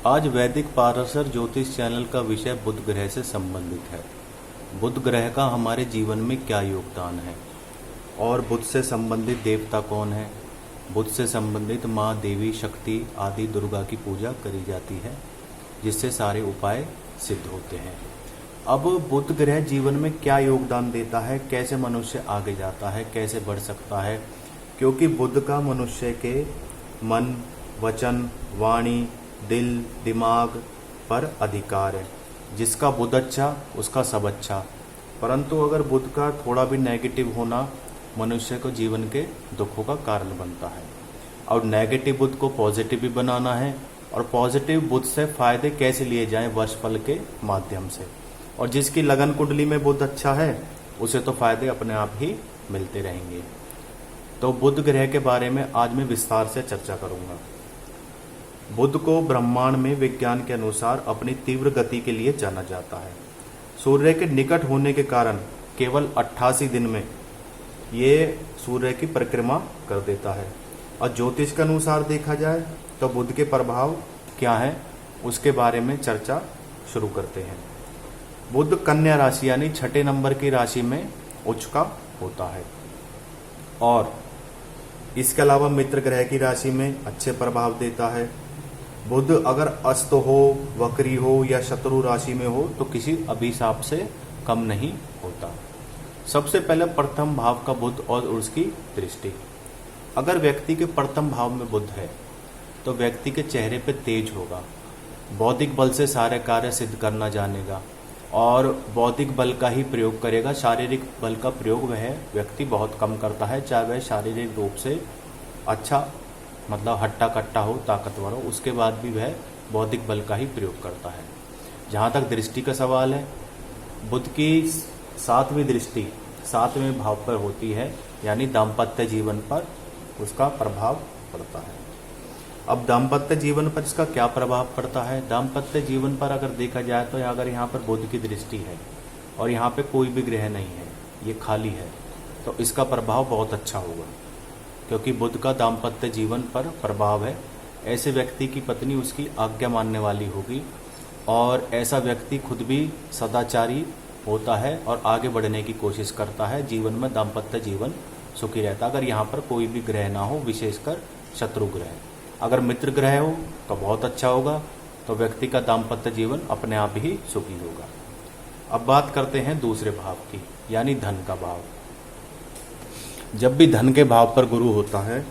आज वैदिक पाराशर ज्योतिष चैनल का विषय बुध ग्रह से संबंधित है। बुध ग्रह का हमारे जीवन में क्या योगदान है और बुध से संबंधित देवता कौन है। बुध से संबंधित माँ देवी शक्ति आदि दुर्गा की पूजा करी जाती है, जिससे सारे उपाय सिद्ध होते हैं। अब बुध ग्रह जीवन में क्या योगदान देता है, कैसे मनुष्य आगे जाता है, कैसे बढ़ सकता है, क्योंकि बुध का मनुष्य के मन, वचन, वाणी, दिल, दिमाग पर अधिकार है। जिसका बुध अच्छा उसका सब अच्छा। परंतु अगर बुध का थोड़ा भी नेगेटिव होना मनुष्य को जीवन के दुखों का कारण बनता है। और नेगेटिव बुध को पॉजिटिव भी बनाना है, और पॉजिटिव बुध से फायदे कैसे लिए जाएं वर्षफल के माध्यम से। और जिसकी लगन कुंडली में बुध अच्छा है उसे तो फायदे अपने आप ही मिलते रहेंगे। तो बुध ग्रह के बारे में आज मैं विस्तार से चर्चा करूंगा। बुध को ब्रह्मांड में विज्ञान के अनुसार अपनी तीव्र गति के लिए जाना जाता है। सूर्य के निकट होने के कारण केवल 88 दिन में ये सूर्य की परिक्रमा कर देता है। और ज्योतिष के अनुसार देखा जाए तो बुध के प्रभाव क्या है उसके बारे में चर्चा शुरू करते हैं। बुध कन्या राशि यानी छठे नंबर की राशि में उच्च का होता है, और इसके अलावा मित्र ग्रह की राशि में अच्छे प्रभाव देता है। बुध अगर अस्त हो, वक्री हो या शत्रु राशि में हो तो किसी अभिशाप से कम नहीं होता। सबसे पहले प्रथम भाव का बुध और उसकी दृष्टि। अगर व्यक्ति के प्रथम भाव में बुध है तो व्यक्ति के चेहरे पे तेज होगा, बौद्धिक बल से सारे कार्य सिद्ध करना जानेगा और बौद्धिक बल का ही प्रयोग करेगा। शारीरिक बल का प्रयोग वह व्यक्ति बहुत कम करता है, चाहे वह शारीरिक रूप से अच्छा मतलब हट्टा कट्टा हो, ताकतवर हो, उसके बाद भी वह बौद्धिक बल का ही प्रयोग करता है। जहाँ तक दृष्टि का सवाल है, बुध की 7वीं दृष्टि 7वें भाव पर होती है, यानी दाम्पत्य जीवन पर उसका प्रभाव पड़ता है। अब दाम्पत्य जीवन पर इसका क्या प्रभाव पड़ता है? दाम्पत्य जीवन पर अगर देखा जाए तो अगर यहाँ पर बुध की दृष्टि है और यहाँ पे कोई भी ग्रह नहीं है, ये खाली है, तो इसका प्रभाव बहुत अच्छा होगा, क्योंकि बुध का दाम्पत्य जीवन पर प्रभाव है। ऐसे व्यक्ति की पत्नी उसकी आज्ञा मानने वाली होगी और ऐसा व्यक्ति खुद भी सदाचारी होता है और आगे बढ़ने की कोशिश करता है। जीवन में दाम्पत्य जीवन सुखी रहता है अगर यहाँ पर कोई भी ग्रह ना हो, विशेषकर शत्रु ग्रह। अगर मित्र ग्रह हो तो बहुत अच्छा होगा, तो व्यक्ति का दाम्पत्य जीवन अपने आप ही सुखी होगा। अब बात करते हैं दूसरे भाव की, यानी धन का भाव। जब भी धन के भाव पर गुरु होता है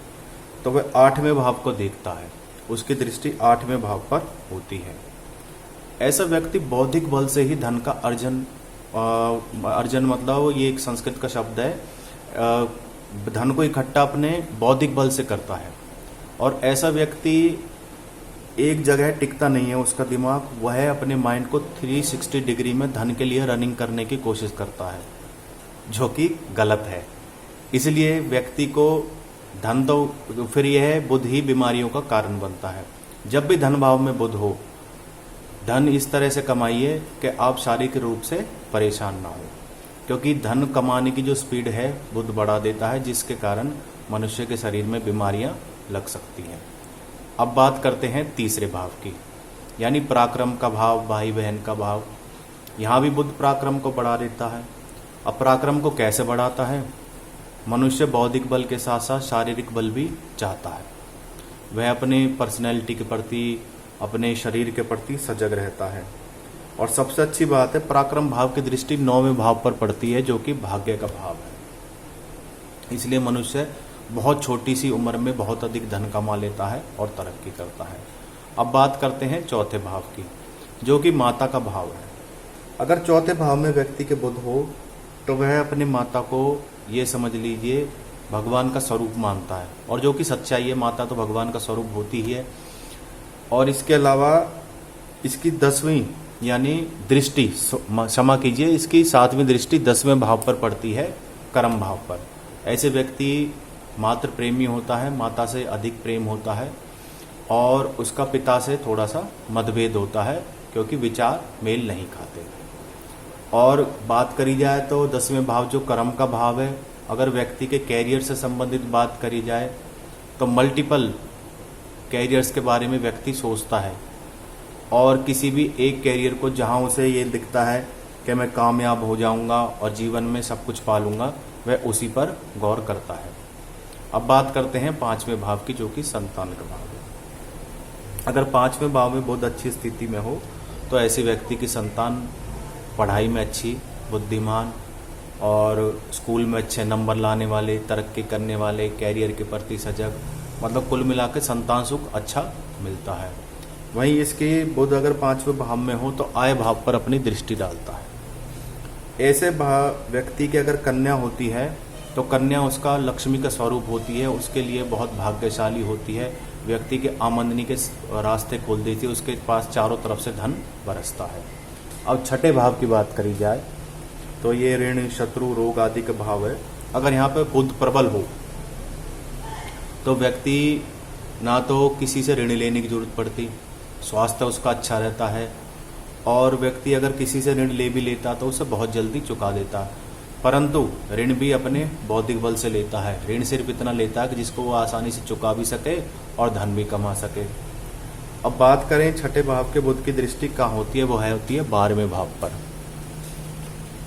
तो वह 8वें भाव को देखता है, उसकी दृष्टि 8वें भाव पर होती है। ऐसा व्यक्ति बौद्धिक बल से ही धन का अर्जन मतलब ये एक संस्कृत का शब्द है, धन को इकट्ठा अपने बौद्धिक बल से करता है। और ऐसा व्यक्ति एक जगह टिकता नहीं है, उसका दिमाग वह अपने माइंड को 360 डिग्री में धन के लिए रनिंग करने की कोशिश करता है, जो कि गलत है। इसलिए व्यक्ति को धन तो फिर यह बुध ही बीमारियों का कारण बनता है। जब भी धन भाव में बुध हो, धन इस तरह से कमाइए कि आप शारीरिक रूप से परेशान ना हो, क्योंकि धन कमाने की जो स्पीड है बुध बढ़ा देता है, जिसके कारण मनुष्य के शरीर में बीमारियां लग सकती हैं। अब बात करते हैं तीसरे भाव की, यानी पराक्रम का भाव, भाई बहन का भाव। यहाँ भी बुध पराक्रम को बढ़ा देता है। अब पराक्रम को कैसे बढ़ाता है? मनुष्य बौद्धिक बल के साथ साथ शारीरिक बल भी चाहता है। वह अपने पर्सनैलिटी के प्रति, अपने शरीर के प्रति सजग रहता है। और सबसे अच्छी बात है, पराक्रम भाव की दृष्टि 9वें भाव पर पड़ती है, जो कि भाग्य का भाव है। इसलिए मनुष्य बहुत छोटी सी उम्र में बहुत अधिक धन कमा लेता है और तरक्की करता है। अब बात करते हैं चौथे भाव की, जो कि माता का भाव है। अगर चौथे भाव में व्यक्ति के बुध हो तो वह अपने माता को ये समझ लीजिए भगवान का स्वरूप मानता है, और जो कि सच्चाई है, माता तो भगवान का स्वरूप होती ही है। और इसके अलावा इसकी 10वीं यानी दृष्टि, क्षमा कीजिए, इसकी 7वीं दृष्टि 10वें भाव पर पड़ती है, कर्म भाव पर। ऐसे व्यक्ति मातृ प्रेमी होता है, माता से अधिक प्रेम होता है, और उसका पिता से थोड़ा सा मतभेद होता है, क्योंकि विचार मेल नहीं खाते। और बात करी जाए तो 10वें भाव जो कर्म का भाव है, अगर व्यक्ति के कैरियर से संबंधित बात करी जाए तो मल्टीपल कैरियर्स के बारे में व्यक्ति सोचता है, और किसी भी एक कैरियर को जहां उसे ये दिखता है कि मैं कामयाब हो जाऊंगा और जीवन में सब कुछ पालूंगा, वह उसी पर गौर करता है। अब बात करते हैं पांचवें भाव की, जो कि संतान का भाव है। अगर पांचवें भाव में बहुत अच्छी स्थिति में हो तो ऐसे व्यक्ति की संतान पढ़ाई में अच्छी, बुद्धिमान और स्कूल में अच्छे नंबर लाने वाले, तरक्की करने वाले, कैरियर के प्रति सजग, मतलब कुल मिला के संतान सुख अच्छा मिलता है। वहीं इसके बुध अगर पांचवें भाव में हो तो आय भाव पर अपनी दृष्टि डालता है। ऐसे व्यक्ति की अगर कन्या होती है तो कन्या उसका लक्ष्मी का स्वरूप होती है, उसके लिए बहुत भाग्यशाली होती है, व्यक्ति के आमदनी के रास्ते खोल देती है, उसके पास चारों तरफ से धन बरसता है। अब छठे भाव की बात करी जाए तो ये ऋण, शत्रु, रोग आदि का भाव है। अगर यहाँ पे बुध प्रबल हो तो व्यक्ति ना तो किसी से ऋण लेने की जरूरत पड़ती, स्वास्थ्य उसका अच्छा रहता है, और व्यक्ति अगर किसी से ऋण ले भी लेता तो उसे बहुत जल्दी चुका देता। परंतु ऋण भी अपने बौद्धिक बल से लेता है। ऋण सिर्फ इतना लेता है कि जिसको वो आसानी से चुका भी सके और धन भी कमा सके। अब बात करें छठे भाव के बुध की दृष्टि कहाँ होती है, वो होती है 12वें भाव पर।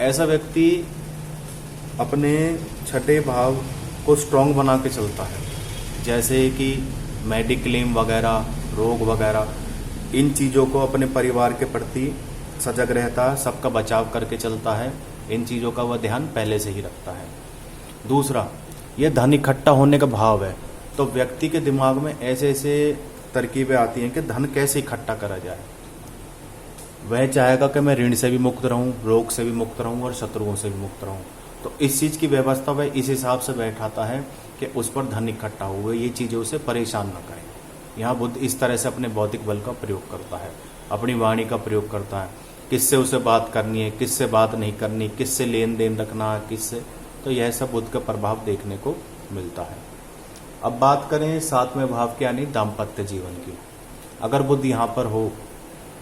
ऐसा व्यक्ति अपने छठे भाव को स्ट्रांग बना के चलता है, जैसे कि मेडिक्लेम वगैरह, रोग वगैरह, इन चीज़ों को अपने परिवार के प्रति सजग रहता है, सबका बचाव करके चलता है, इन चीज़ों का वह ध्यान पहले से ही रखता है। दूसरा, ये धन इकट्ठा होने का भाव है, तो व्यक्ति के दिमाग में ऐसे ऐसे तरकीबें आती हैं कि धन कैसे इकट्ठा करा जाए। वह चाहेगा कि मैं ऋण से भी मुक्त रहूं, रोग से भी मुक्त रहूं और शत्रुओं से भी मुक्त रहूं, तो इस चीज़ की व्यवस्था वह इस हिसाब से बैठाता है कि उस पर धन इकट्ठा हुए, ये चीज़ें उसे परेशान न करें। यहाँ बुद्ध इस तरह से अपने बौद्धिक बल का प्रयोग करता है, अपनी वाणी का प्रयोग करता है, किससे उसे बात करनी है, किससे बात नहीं करनी, किससे लेन देन रखना है, किससे, तो यह सब बुद्ध का प्रभाव देखने को मिलता है। अब बात करें 7वें भाव के यानी दाम्पत्य जीवन की। अगर बुद्ध यहाँ पर हो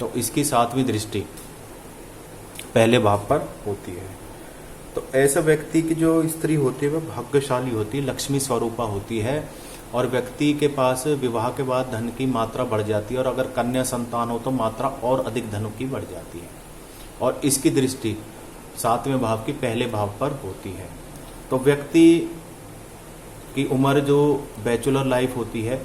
तो इसकी 7वीं दृष्टि पहले भाव पर होती है। तो ऐसा व्यक्ति की जो स्त्री होती है वह भाग्यशाली होती है, लक्ष्मी स्वरूपा होती है, और व्यक्ति के पास विवाह के बाद धन की मात्रा बढ़ जाती है, और अगर कन्या संतान हो तो मात्रा और अधिक धन की बढ़ जाती है। और इसकी दृष्टि 7वें भाव की पहले भाव पर होती है। तो व्यक्ति की उम्र जो बैचलर लाइफ होती है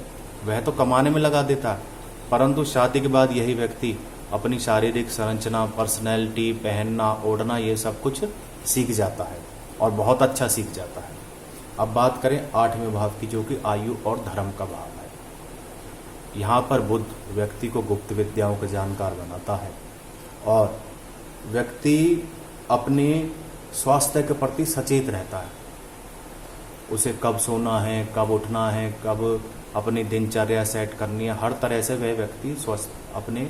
वह तो कमाने में लगा देता है, परंतु शादी के बाद यही व्यक्ति अपनी शारीरिक संरचना, पर्सनैलिटी, पहनना, ओढ़ना, ये सब कुछ सीख जाता है और बहुत अच्छा सीख जाता है। अब बात करें 8वें भाव की, जो कि आयु और धर्म का भाव है। यहाँ पर बुध व्यक्ति को गुप्त विद्याओं का जानकार बनाता है, और व्यक्ति अपने स्वास्थ्य के प्रति सचेत रहता है। उसे कब सोना है, कब उठना है, कब अपनी दिनचर्या सेट करनी है, हर तरह से वह व्यक्ति स्वस्थ अपने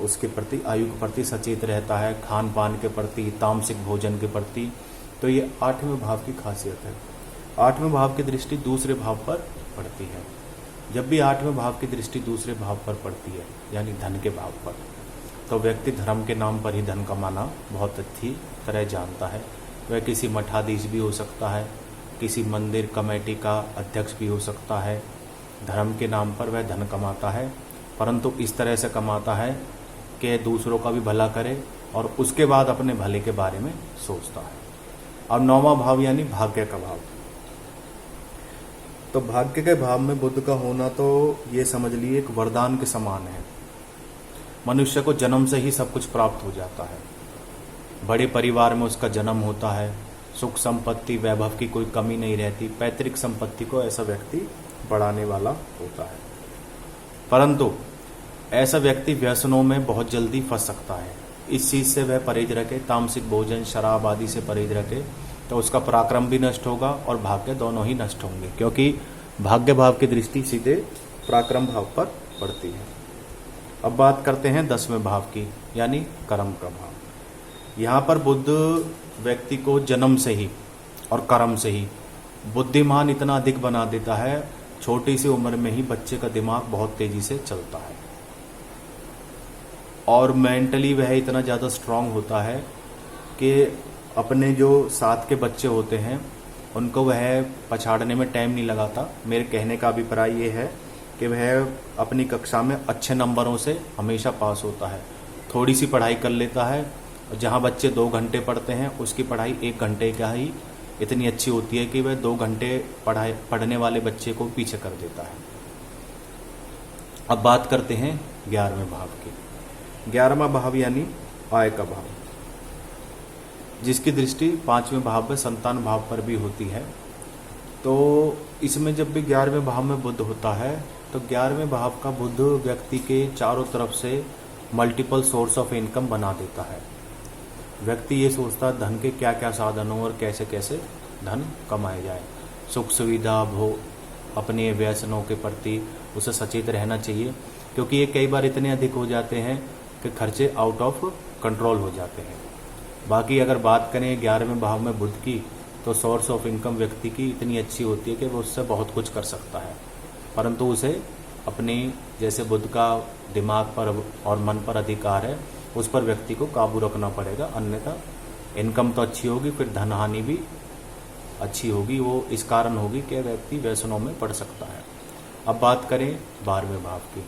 उसके प्रति, आयु के प्रति सचेत रहता है, खान पान के प्रति, तामसिक भोजन के प्रति। तो ये 8वें भाव की खासियत है। 8वें भाव की दृष्टि दूसरे भाव पर पड़ती है। जब भी 8वें भाव की दृष्टि दूसरे भाव पर पड़ती है, यानी धन के भाव पर, तो व्यक्ति धर्म के नाम पर ही धन कमाना बहुत अच्छी तरह जानता है। वह किसी मठाधीश भी हो सकता है, किसी मंदिर कमेटी का अध्यक्ष भी हो सकता है। धर्म के नाम पर वह धन कमाता है, परंतु इस तरह से कमाता है कि दूसरों का भी भला करे और उसके बाद अपने भले के बारे में सोचता है। अब 9वां भाव यानी भाग्य का भाव। तो भाग्य के भाव में बुध का होना तो ये समझ लिए एक वरदान के समान है। मनुष्य को जन्म से ही सब कुछ प्राप्त हो जाता है। बड़े परिवार में उसका जन्म होता है, सुख संपत्ति, वैभव की कोई कमी नहीं रहती, पैतृक संपत्ति को ऐसा व्यक्ति बढ़ाने वाला होता है। परंतु ऐसा व्यक्ति व्यसनों में बहुत जल्दी फंस सकता है। इस चीज़ से वह परहेज रखे, तामसिक भोजन, शराब आदि से परहेज रखे, तो उसका पराक्रम भी नष्ट होगा और भाग्य दोनों ही नष्ट होंगे, क्योंकि भाग्य भाव की दृष्टि सीधे पराक्रम भाव पर पड़ती है। अब बात करते हैं 10वें भाव की, यानी कर्म का भाव। यहाँ पर बुध व्यक्ति को जन्म से ही और कर्म से ही बुद्धिमान इतना अधिक बना देता है, छोटी सी उम्र में ही बच्चे का दिमाग बहुत तेजी से चलता है, और मेंटली वह इतना ज़्यादा स्ट्रांग होता है कि अपने जो साथ के बच्चे होते हैं उनको वह पछाड़ने में टाइम नहीं लगाता। मेरे कहने का अभिप्राय ये है कि वह अपनी कक्षा में अच्छे नंबरों से हमेशा पास होता है। थोड़ी सी पढ़ाई कर लेता है, और जहाँ बच्चे 2 घंटे पढ़ते हैं उसकी पढ़ाई 1 घंटे का ही इतनी अच्छी होती है कि वह 2 घंटे पढ़ने वाले बच्चे को पीछे कर देता है। अब बात करते हैं 11वें भाव की। 11वां भाव यानी आय का भाव, जिसकी दृष्टि 5वें भाव में संतान भाव पर भी होती है। तो इसमें जब भी 11वें भाव में बुध होता है तो 11वें भाव का बुध व्यक्ति के चारों तरफ से मल्टीपल सोर्स ऑफ इनकम बना देता है। व्यक्ति ये सोचता है धन के क्या क्या साधन हो और कैसे कैसे धन कमाए जाए। सुख सुविधा भोग अपने व्यसनों के प्रति उसे सचेत रहना चाहिए, क्योंकि ये कई बार इतने अधिक हो जाते हैं कि खर्चे आउट ऑफ कंट्रोल हो जाते हैं। बाकी अगर बात करें 11वें भाव में बुध की, तो सोर्स ऑफ इनकम व्यक्ति की इतनी अच्छी होती है कि वो उससे बहुत कुछ कर सकता है, परंतु उसे अपनी जैसे बुध का दिमाग पर और मन पर अधिकार है, उस पर व्यक्ति को काबू रखना पड़ेगा। अन्यथा इनकम तो अच्छी होगी, फिर धन हानि भी अच्छी होगी। वो इस कारण होगी कि व्यक्ति व्यसनों में पड़ सकता है। अब बात करें 12वें भाव की।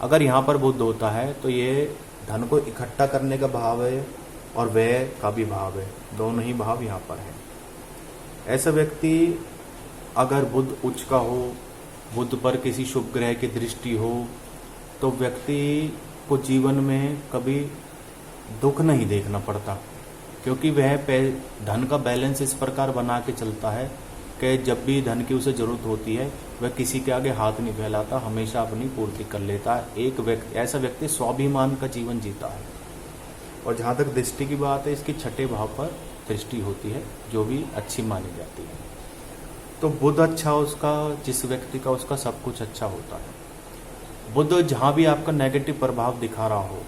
अगर यहाँ पर बुध होता है तो ये धन को इकट्ठा करने का भाव है और व्यय का भी भाव है, दोनों ही भाव यहाँ पर है। ऐसा व्यक्ति अगर बुध उच्च का हो, बुध पर किसी शुभ ग्रह की दृष्टि हो, तो व्यक्ति को जीवन में कभी दुख नहीं देखना पड़ता, क्योंकि वह धन का बैलेंस इस प्रकार बना के चलता है कि जब भी धन की उसे जरूरत होती है वह किसी के आगे हाथ नहीं फैलाता, हमेशा अपनी पूर्ति कर लेता है। ऐसा व्यक्ति स्वाभिमान का जीवन जीता है। और जहाँ तक दृष्टि की बात है, इसकी 6ठे भाव पर दृष्टि होती है, जो भी अच्छी मानी जाती है। तो बुध अच्छा उसका, जिस व्यक्ति का, उसका सब कुछ अच्छा होता है। बुध जहाँ भी आपका नेगेटिव प्रभाव दिखा रहा हो,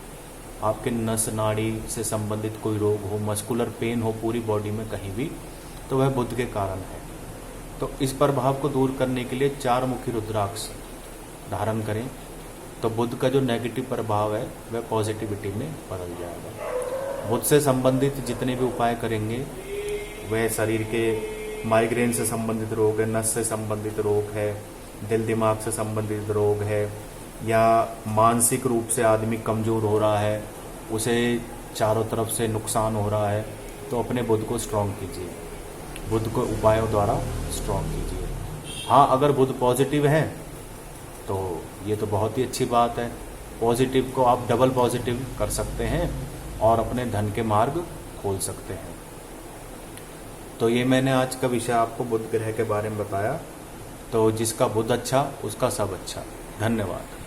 आपके नस नाड़ी से संबंधित कोई रोग हो, मस्कुलर पेन हो पूरी बॉडी में कहीं भी, तो वह बुध के कारण है। तो इस प्रभाव को दूर करने के लिए 4 मुखी रुद्राक्ष धारण करें, तो बुध का जो नेगेटिव प्रभाव है वह पॉजिटिविटी में बदल जाएगा। बुध से संबंधित जितने भी उपाय करेंगे, वह शरीर के माइग्रेन से संबंधित रोग है, नस से संबंधित रोग है, दिल दिमाग से संबंधित रोग है, या मानसिक रूप से आदमी कमज़ोर हो रहा है, उसे चारों तरफ से नुकसान हो रहा है, तो अपने बुध को स्ट्रॉन्ग कीजिए, बुध को उपायों द्वारा स्ट्रॉन्ग कीजिए। हाँ, अगर बुध पॉजिटिव है तो ये तो बहुत ही अच्छी बात है। पॉजिटिव को आप डबल पॉजिटिव कर सकते हैं और अपने धन के मार्ग खोल सकते हैं। तो ये मैंने आज का विषय आपको बुध ग्रह के बारे में बताया। तो जिसका बुध अच्छा उसका सब अच्छा। धन्यवाद।